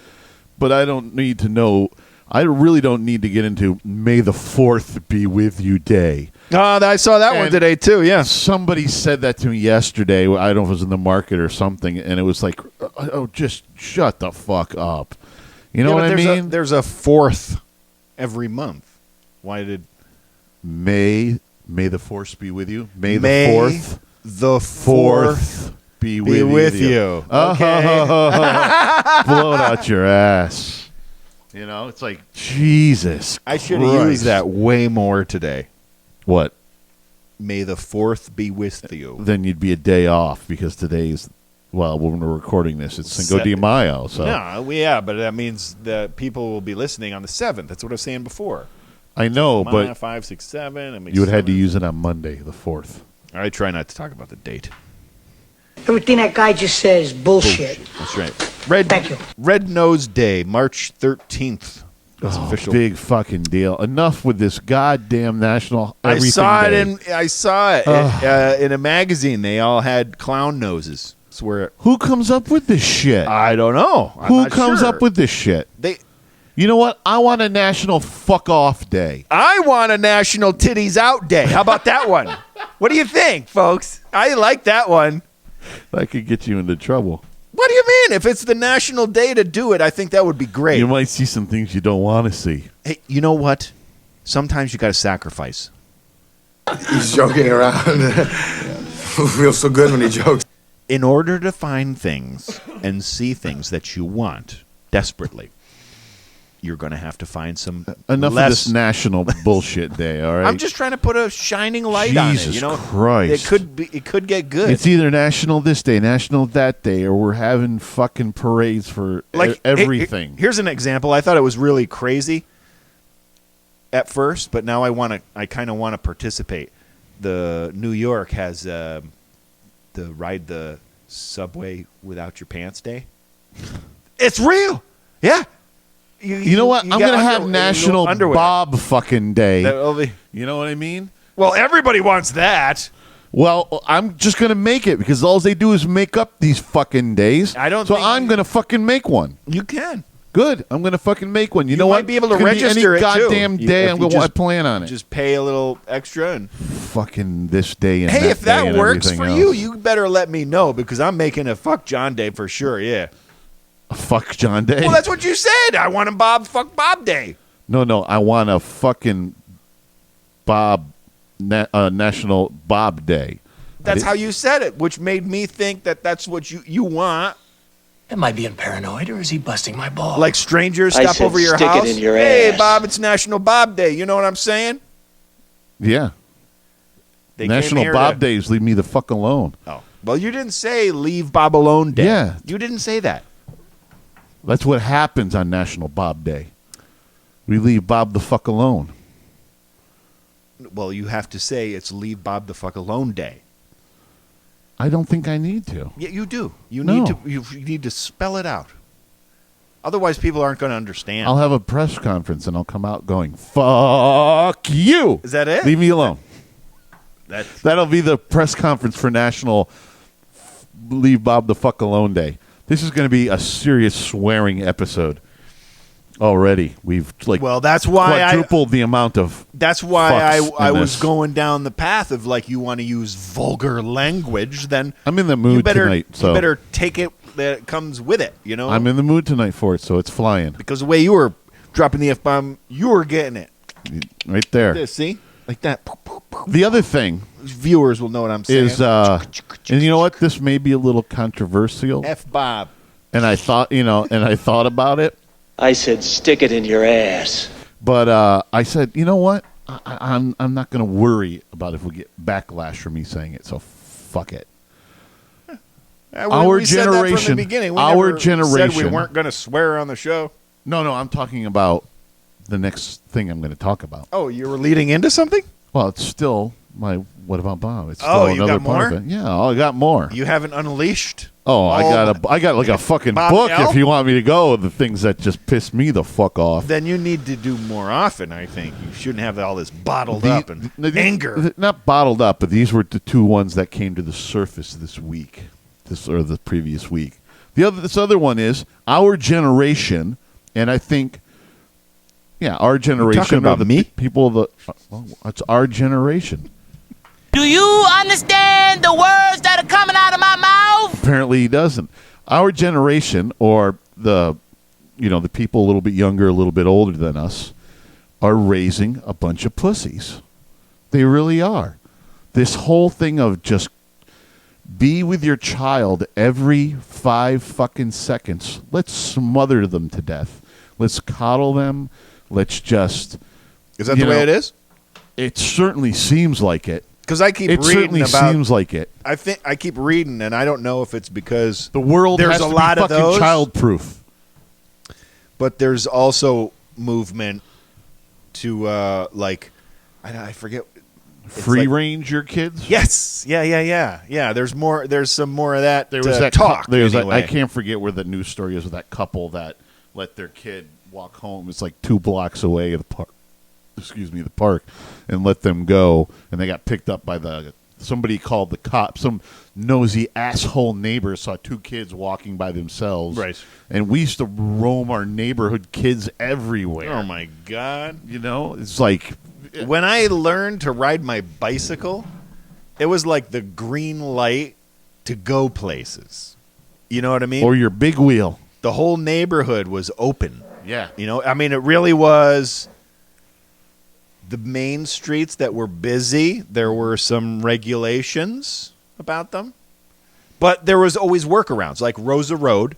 But I don't need to know. I really don't need to get into May the 4th be with you day. I saw that one today, too, yeah. Somebody said that to me yesterday. I don't know if it was in the market or something, and it was like, oh, just shut the fuck up. You know what I mean? There's a 4th every month. Why did... May the Force be with you. May the 4th. The 4th be with you. Okay. Blow it out your ass. You know, it's like, Jesus I should have used that way more today. What? May the 4th be with you. Then you'd be a day off because today's, well, when we're recording this, it's Cinco de Mayo. So. No, yeah, but that means that people will be listening on the 7th. That's what I was saying before. I know, but 5, 6, 7. You would have to use it on Monday, the 4th. I try not to talk about the date. Everything that guy just says is bullshit. That's right. Thank you. Red Nose Day, March 13th. That's official. Big fucking deal. Enough with this goddamn national everything I saw it in a magazine. They all had clown noses. Who comes up with this shit? I don't know. Who comes up with this shit? You know what? I want a national fuck off day. I want a national titties out day. How about that one? What do you think, folks? I like that one. That could get you into trouble. What do you mean? If it's the national day to do it, I think that would be great. You might see some things you don't want to see. Hey, you know what? Sometimes you got to sacrifice. He's joking around. Feels so good when he jokes. In order to find things and see things that you want desperately, you're going to have to find some enough of this national bullshit day. All right, I'm just trying to put a shining light on it. Jesus Christ, it could get good. It's either national this day, national that day, or we're having fucking parades for everything. Here's an example. I thought it was really crazy at first, but now I kind of want to participate. The New York has the ride the subway without your pants day. It's real. Yeah. You know what? I'm going to have National Bob fucking Day. You know what I mean? Well, everybody wants that. Well, I'm just going to make it because all they do is make up these fucking days. I'm going to fucking make one. You can. Good. I'm going to fucking make one. You know what? Might be able to register any goddamn too. day I'm going to want to plan on it. Just pay a little extra and fucking this day and hey, that if that day works and for else. you better let me know because I'm making a fuck John Day for sure. Yeah. Fuck John Day. Well, that's what you said. I want a fuck Bob Day. No, I want a fucking Bob National Bob Day. That's how you said it, which made me think that that's what you want. Am I being paranoid or is he busting my balls? Like strangers I stop said over your stick it house. in your Hey, ass. Bob, it's National Bob Day. You know what I'm saying? Yeah. They came National here Bob to- Days. Leave me the fuck alone. Oh, well, you didn't say leave Bob alone day. Yeah. You didn't say that. That's what happens on National Bob Day. We leave Bob the fuck alone. Well, you have to say it's leave Bob the fuck alone day. I don't think I need to. Yeah, you do. You No. need to. You need to spell it out. Otherwise, people aren't going to understand. I'll have a press conference and I'll come out going, "Fuck you." Is that it? Leave me alone. That's That'll be the press conference for National Leave Bob the Fuck Alone Day. This is going to be a serious swearing episode. Already, we've well. That's why quadrupled the amount of. That's why fucks I in was this. going down the path of like you want to use vulgar language. Then I'm in the mood you better, tonight, so you better take it that it comes with it. You know, I'm in the mood tonight for it, so it's flying because the way you were dropping the F-bomb, you were getting it. right there. This, see, like that. The other thing Viewers will know what I'm saying. is, and you know what? This may be a little controversial, F-Bob. and I thought, I thought about it. I said stick it in your ass. But I said, you know what? I'm not going to worry about if we get backlash for me saying it. So fuck it. Our we said that from generation- the beginning. We our never said we generation- weren't going to swear on the show. No, I'm talking about the next thing I'm going to talk about. Oh, you were leading into something? Well, it's still my What About Bob? It's still Oh, you another got part more? of it. Yeah, I got more. You haven't unleashed. Oh, I all got like a fucking Bob book L? if you want me to go. The things that just piss me the fuck off. Then you need to do more often, I think. You shouldn't have all this bottled up and anger. Not bottled up, but these were the two ones that came to the surface this week, or the previous week. This other one is our generation, and I think, yeah, our generation. talking about are the me? People. Well, it's our generation. Do you understand the words that are coming out of my mouth? Apparently, he doesn't. Our generation, or the people a little bit younger, a little bit older than us, are raising a bunch of pussies. They really are. This whole thing of just be with your child every 5 fucking seconds. Let's smother them to death. Let's coddle them. Let's just. Is that the way it is? It certainly seems like it. Because I keep It reading certainly about. seems like it. I think I keep reading, and I don't know if it's because The world there's has a to lot be of fucking those, child-proof. but there's also movement to I forget. It's Free like- range your kids? Yes, yeah. There's more. There's some more of that. There was that talk. There's that, anyway. I can't forget where the news story is with that couple that let their kid walk home. It's like 2 blocks away at the park. Excuse me, the park, and let them go. And they got picked up by somebody called the cops. Some nosy asshole neighbor saw 2 kids walking by themselves. Right. And we used to roam our neighborhood kids everywhere. Oh my god! It's like When I learned to ride my bicycle, it was like the green light to go places. You know what I mean? or your big wheel. The whole neighborhood was open. Yeah. I mean, it really was. The main streets that were busy, there were some regulations about them. But there was always workarounds. Like Rosa Road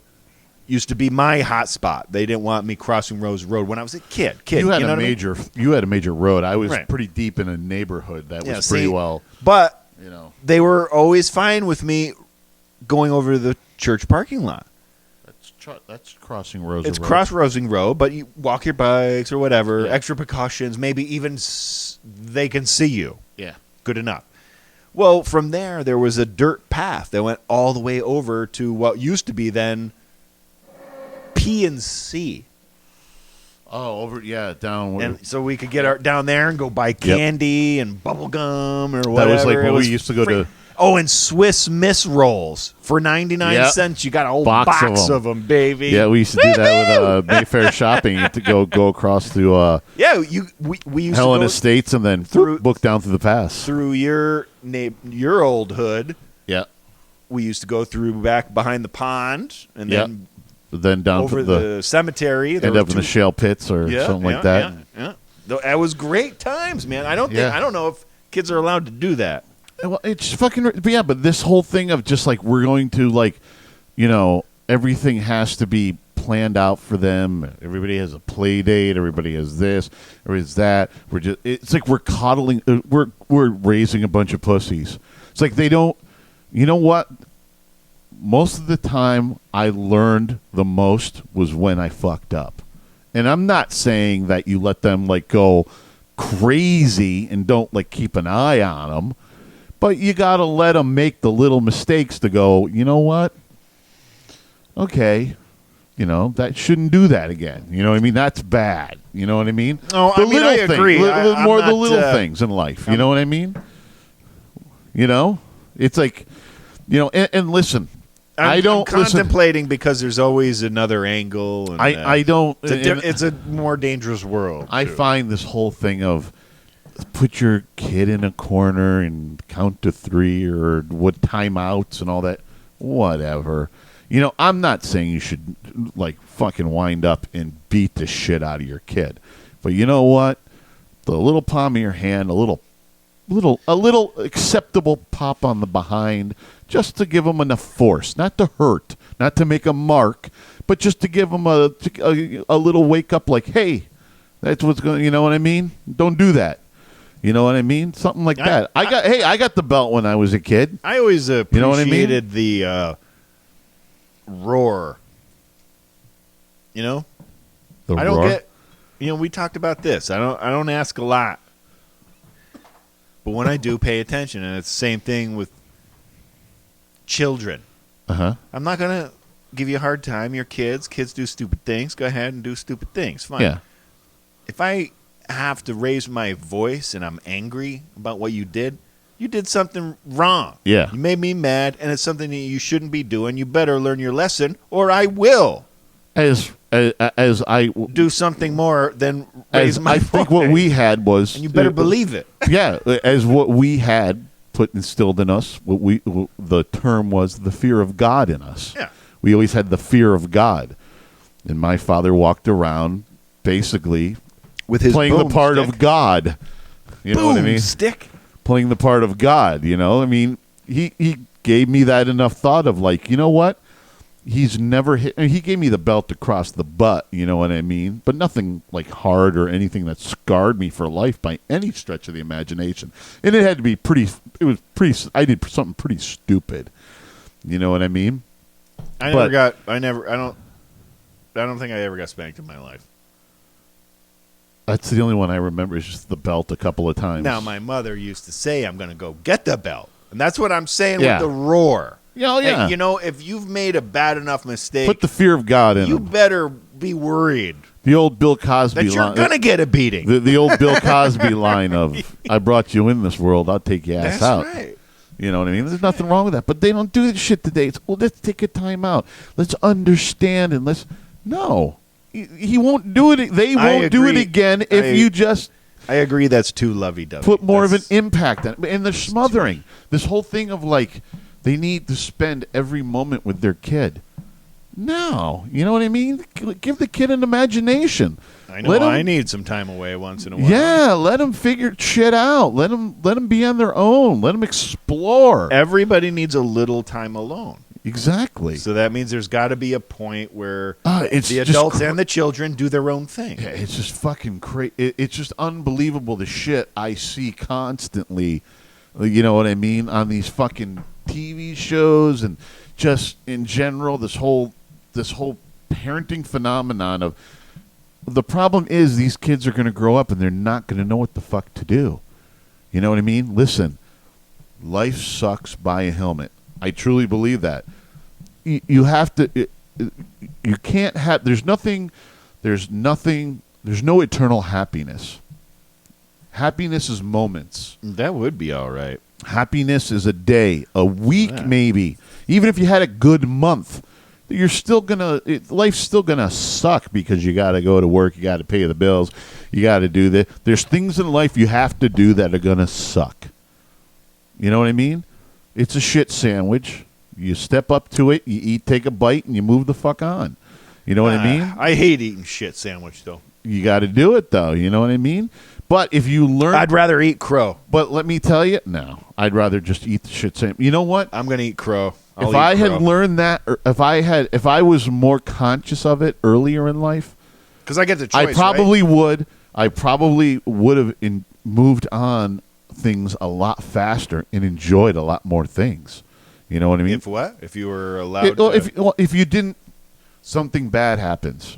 used to be my hot spot. They didn't want me crossing Rosa Road when I was a kid. You had know a what I mean? major. You had a major road. I was Right. pretty deep in a neighborhood that Yeah, was pretty see, well. But You know, they were always fine with me going over to the church parking lot. that's crossing Rosa It's Road. cross-rosing road, but you walk your bikes or whatever. Extra precautions. Maybe even they can see you. Yeah. Good enough. Well, from there was a dirt path that went all the way over to what used to be then P&C. Oh, down. And so we could get down there and go buy candy and bubble gum or whatever. That was like It when we was used to go to. Oh, and Swiss Miss rolls for 99 Yep. cents. You got a whole Box box, of of them, baby. Yeah, we used to do that with Mayfair Shopping. You had to go across to Yeah, we used Helen to go Estates and then book down through the pass. through your old hood. Yeah. We used to go through back behind the pond and Yep. then Down over to the cemetery. There end were up in the shale pits or something like that. Yeah. That was great times, man. I don't know if Kids are allowed to do that. Well, it's fucking but yeah. But this whole thing of just like we're going to like, you know, everything has to be planned out for them. Everybody has a play date. Everybody has this. Everybody's that. It's like we're coddling. We're raising a bunch of pussies. It's like they don't. You know what? Most of the time, I learned the most was when I fucked up. And I'm not saying that you let them like go crazy and don't like keep an eye on them, but you got to let them make the little mistakes to go, you know what? Okay. You know, that shouldn't do that again. You know what I mean? That's bad. You know what I mean? Oh, I mean, I agree. More the little things in life. You know what I mean? You know? It's like, you know, and listen, I'm contemplating because there's always another angle. And, I don't. It's a more dangerous world. I find this whole thing of put your kid in a corner and count to 3 or what timeouts and all that. Whatever. You know, I'm not saying you should like fucking wind up and beat the shit out of your kid, but you know what? The little palm of your hand, a little acceptable pop on the behind, just to give them enough force, not to hurt, not to make a mark, but just to give them a little wake up, like, hey, that's what's going. You know what I mean? Don't do that. You know what I mean? Something like that. I got the belt when I was a kid. I always appreciated you know what I mean? The roar. You know, I don't get. You know, we talked about this. I don't ask a lot. But when I do, pay attention, and it's the same thing with children. I'm not going to give you a hard time. Your kids do stupid things. Go ahead and do stupid things. Fine. Yeah. If I have to raise my voice and I'm angry about what you did something wrong. Yeah. You made me mad, and it's something that you shouldn't be doing. You better learn your lesson, or I will. As I do something more than raise my voice. I think what we had was, and you better believe it. Yeah, as what we had instilled in us, the term was the fear of God in us. Yeah, we always had the fear of God, and my father walked around basically with his playing the part of God. You know what I mean? Stick playing the part of God. You know, I mean, he gave me that enough thought of like, you know what? He's never hit. I mean, he gave me the belt across the butt, you know what I mean? But nothing like hard or anything that scarred me for life by any stretch of the imagination. And it had to be pretty. It was pretty. I did something pretty stupid. You know what I mean? I don't think I ever got spanked in my life. That's the only one I remember is just the belt a couple of times. Now, my mother used to say, "I'm going to go get the belt," and that's what I'm saying with the roar. Yeah, yeah. Hey, you know, if you've made a bad enough mistake, put the fear of God in. You them. better be worried. The old Bill Cosby that you're line. Gonna get a beating. The old Bill Cosby line of "I brought you in this world, I'll take your ass out." That's right. You know what I mean? There's nothing wrong with that, but they don't do this shit today. It's let's take a time out. Let's understand and no. He won't do it. They won't do it again if you just. I agree. That's too lovey-dovey. Put more of an impact on it. And the smothering. This whole thing of like. They need to spend every moment with their kid. No. You know what I mean? Give the kid an imagination. I know I need some time away once in a while. Yeah, let them figure shit out. Let them be on their own. Let them explore. Everybody needs a little time alone. Exactly. So that means there's got to be a point where the adults and the children do their own thing. Yeah, it's just fucking crazy. It's just unbelievable the shit I see constantly. You know what I mean? On these fucking TV shows and just in general, this whole parenting phenomenon of the problem is these kids are going to grow up and they're not going to know what the fuck to do. You know what I mean? Listen, life sucks. Buy a helmet. I truly believe that. You have to. You can't have. There's no eternal happiness. Happiness is moments. That would be all right. Happiness is a day, a week, maybe. Even if you had a good month, you're still life's still gonna suck because you got to go to work, you got to pay the bills, you got to do that. There's things in life you have to do that are gonna suck. You know what I mean? It's a shit sandwich. You step up to it, you eat, take a bite, and you move the fuck on. You know what I mean? I hate eating shit sandwich though. you got to do it though. You know what I mean? But if you learn, I'd rather eat crow. But let me tell you, no, I'd rather just eat the shit. Same. You know what? I'm gonna eat crow. If I had learned that, or if I was more conscious of it earlier in life, because I get the choice, I probably would. I probably would have moved on things a lot faster and enjoyed a lot more things. You know what I mean? If what? If you were allowed to... If you didn't, something bad happens.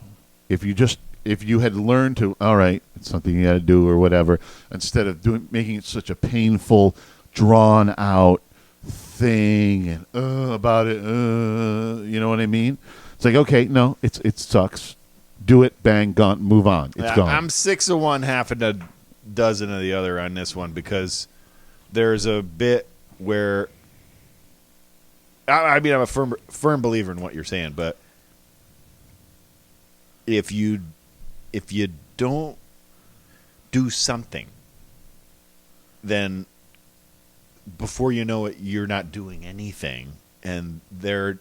If you had learned to, all right, it's something you got to do or whatever, instead of making it such a painful, drawn out thing and about it, you know what I mean? It's like, okay, no, it sucks. Do it, bang, gone, move on. It's gone. I'm 6 of one, half a dozen of the other on this one, because there's a bit where I mean, I'm a firm believer in what you're saying, but if you don't do something, then before you know it, you're not doing anything, and the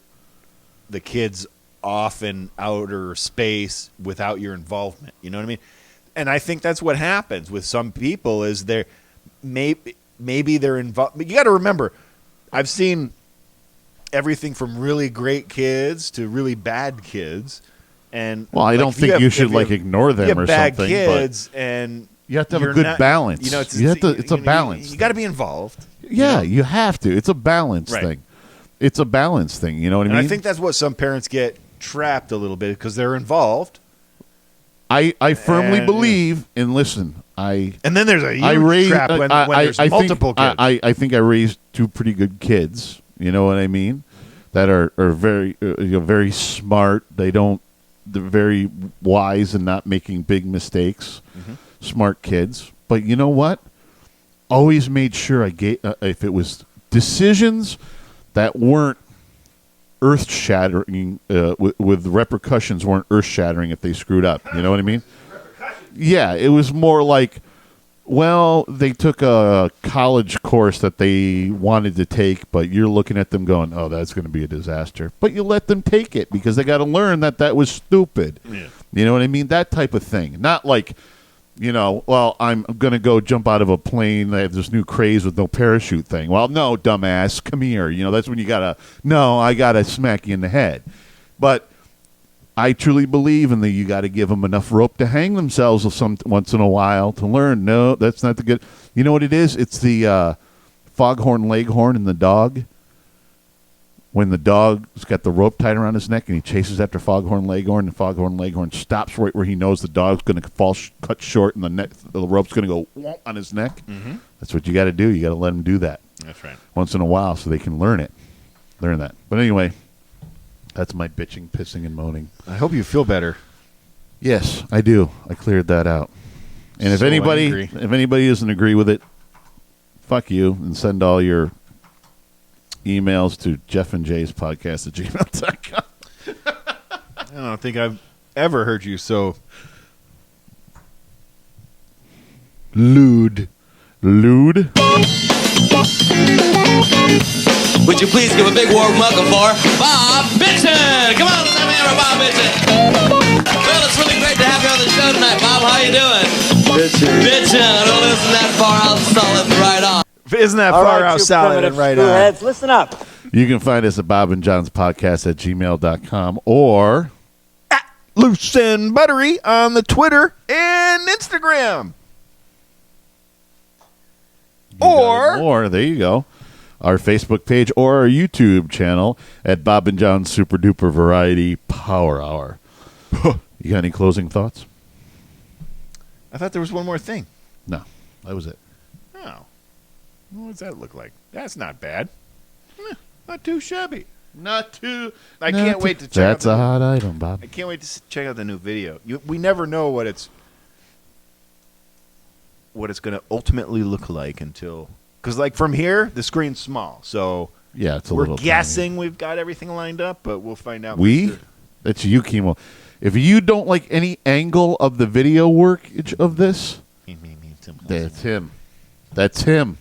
kids off in outer space without your involvement. You know what I mean? And I think that's what happens with some people is maybe they're involved. But you got to remember, I've seen everything from really great kids to really bad kids. And well, I don't think you should ignore them or bad something. Kids, and you have to have a good balance. You know, it's a balance. You got to be involved. Yeah, you have to. It's a balance thing. It's a balance thing. You know what I mean? I think that's what some parents get trapped a little bit because they're involved. I firmly believe, and listen, and then there's a huge trap when there's multiple kids. I think I raised 2 pretty good kids. You know what I mean? That are very very smart. They're very wise and not making big mistakes. Mm-hmm. Smart kids. But you know what? Always made sure I gave if it was decisions that weren't earth-shattering, with repercussions weren't earth-shattering if they screwed up. You know what I mean? Yeah, it was more like, well, they took a college course that they wanted to take, but you're looking at them going, oh, that's going to be a disaster. But you let them take it because they got to learn that was stupid. Yeah. You know what I mean? That type of thing. Not like, well, I'm going to go jump out of a plane. They have this new craze with no parachute thing. Well, no, dumbass, come here. That's when you got to, I got to smack you in the head. But I truly believe in you got to give them enough rope to hang themselves once in a while to learn. No, that's not the good. You know what it is? It's the foghorn leghorn in the dog. When the dog's got the rope tied around his neck and he chases after foghorn leghorn, and foghorn leghorn stops right where he knows the dog's going to cut short, and the rope's going to go on his neck. Mm-hmm. That's what you got to do. You got to let them do that. That's right. Once in a while, so they can learn that. But anyway, that's my bitching, pissing, and moaning. I hope you feel better. Yes, I do. I cleared that out. And if anybody doesn't agree with it, fuck you, and send all your emails to jeffandjayspodcast@gmail.com. I don't think I've ever heard you so lewd. Would you please give a big warm welcome for Bob Bitchin? Come on, let's have me over Bob Bitchin. Well, it's really great to have you on the show tonight, Bob. How you doing? Bitchin. Well, isn't that far out solid right on? Isn't that far out solid and right on? Heads, listen up. You can find us at bobandjohnspodcast@gmail.com or at Loose and Buttery on the Twitter and Instagram. Or there you go, our Facebook page or our YouTube channel at Bob and John Super Duper Variety Power Hour. You got any closing thoughts? I thought there was one more thing. No, that was it. Oh. What does that look like? That's not bad. Not too shabby. I can't wait to check That's a hot item, Bob. I can't wait to check out the new video. We never know what it's going to ultimately look like until... Because, from here, the screen's small. So, yeah, it's we're guessing we've got everything lined up, but we'll find out. That's you, Kimo. If you don't like any angle of the video work of this, that's him. That's him.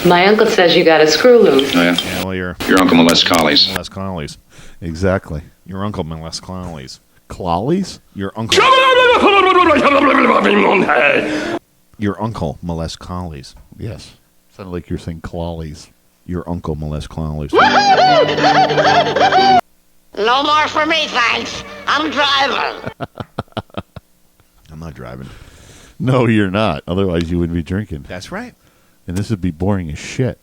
My uncle says you got a screw loose. Oh, yeah? Yeah, well, your uncle molests collies. Molests collies. Exactly. Your uncle molests collies. Collies? Your uncle... Your uncle molests collies. Yes. Sounded like you're saying clawlies. Your uncle molests collies. No more for me, thanks. I'm driving. I'm not driving. No, you're not. Otherwise, you wouldn't be drinking. That's right. And this would be boring as shit.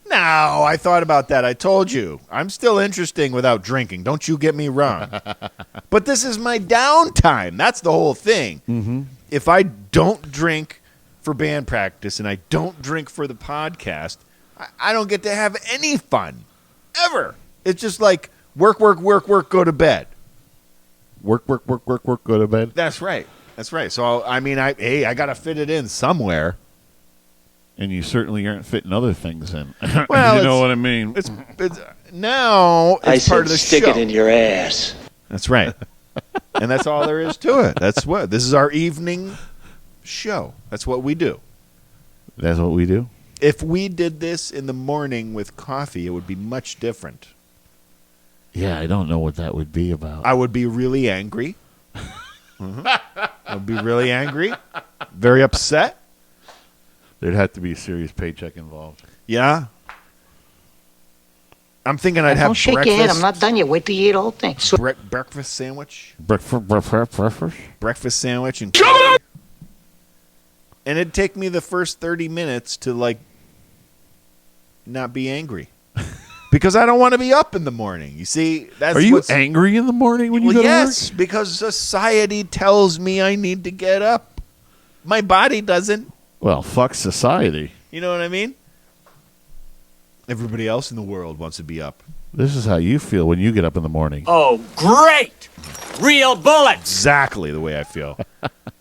No, I thought about that. I told you. I'm still interesting without drinking. Don't you get me wrong. But this is my downtime. That's the whole thing. Mm-hmm. If I don't drink for band practice and I don't drink for the podcast, I don't get to have any fun. Ever. It's just like work, go to bed. Work, go to bed. That's right. That's right. So, I mean, I got to fit it in somewhere. And you certainly aren't fitting other things in. Well, you know what I mean? It's now it's I said part of the stick show. it in your ass. That's right. And that's all there is to it. That's what this is our evening show. That's what we do. That's what we do? If we did this in the morning with coffee, it would be much different. Yeah, I don't know what that would be about. I would be really angry. I would be really angry. Very upset. There'd have to be a serious paycheck involved. Yeah. I'm thinking I'd have Don't shake breakfast. your head. I'm not done yet. Wait till you eat the whole thing. So Breakfast sandwich. Breakfast? Breakfast sandwich and it'd take me the first 30 minutes to like not be angry. Because I don't want to be up in the morning. You see, that's Are you angry in the morning when you go to yes, work? because society tells me I need to get up. My body doesn't. Well, fuck society. You know what I mean? Everybody else in the world wants to be up. This is how you feel when you get up in the morning. Oh, great! Real bullets! Exactly the way I feel.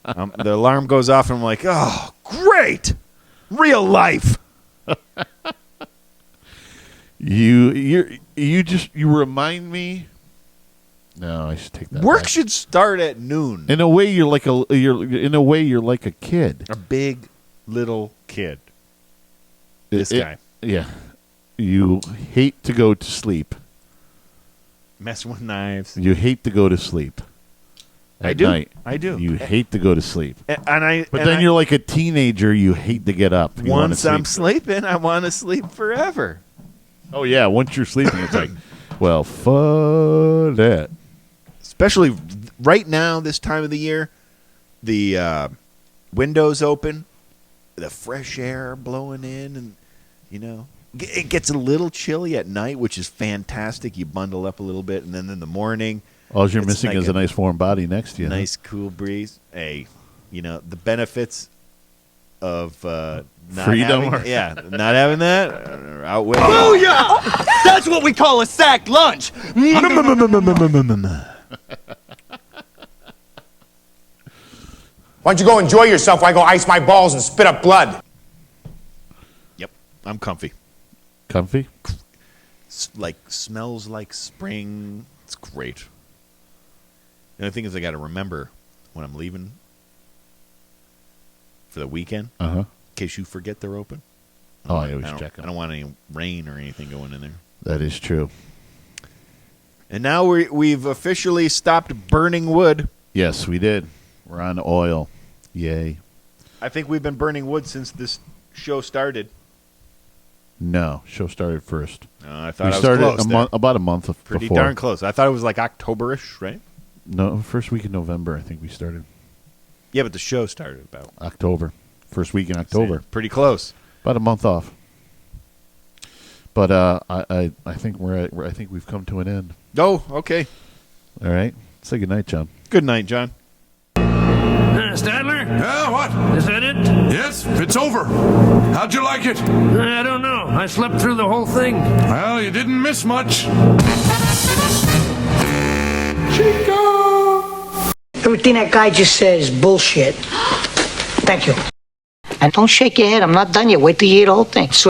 The alarm goes off and I'm like, oh, great! Real life. You remind me. No, I should take that. Work back. should start at noon. In a way, you're like a kid. A big little kid. This guy. Yeah. You hate to go to sleep. Messing with knives. You hate to go to sleep. At night. I do. You hate to go to sleep. But then you're like a teenager. You hate to get up. You wanna once I'm sleeping, I want to sleep forever. Oh, yeah. Once you're sleeping, it's like, well, fuck that. Especially right now, this time of the year, the windows open, the fresh air blowing in, and, you know, it gets a little chilly at night, which is fantastic. You bundle up a little bit, and then in the morning. All you're missing is a nice warm body next to you. Nice cool breeze. Hey, you know, the benefits of not freedom. Not having that are outweigh. Booyah! That's what we call a sack lunch. Why don't you go enjoy yourself while I go ice my balls and spit up blood? Yep, I'm comfy. Comfy? Like, smells like spring. It's great. The only thing is I got to remember when I'm leaving for the weekend, in case you forget they're open. Oh, I always check them. I don't want any rain or anything going in there. That is true. And now we've officially stopped burning wood. Yes, we did. We're on oil. Yay. I think we've been burning wood since this show started. No, show started first. I thought we I was started close about a month Pretty before. darn close. I thought it was like October-ish, right? No, first week in November, I think we started. Yeah, but the show started about October. First week in October. Pretty close. About a month off. But I think I think we've come to an end. Oh, okay. All right. Say good night, John. Good night, John. Stadler? Yeah, what? Is that it? Yes, it's over. How'd you like it? I don't know. I slept through the whole thing. Well, you didn't miss much. Chica! everything that guy just said is bullshit. Thank you. And don't shake your head. I'm not done yet. Wait till you eat the whole thing. So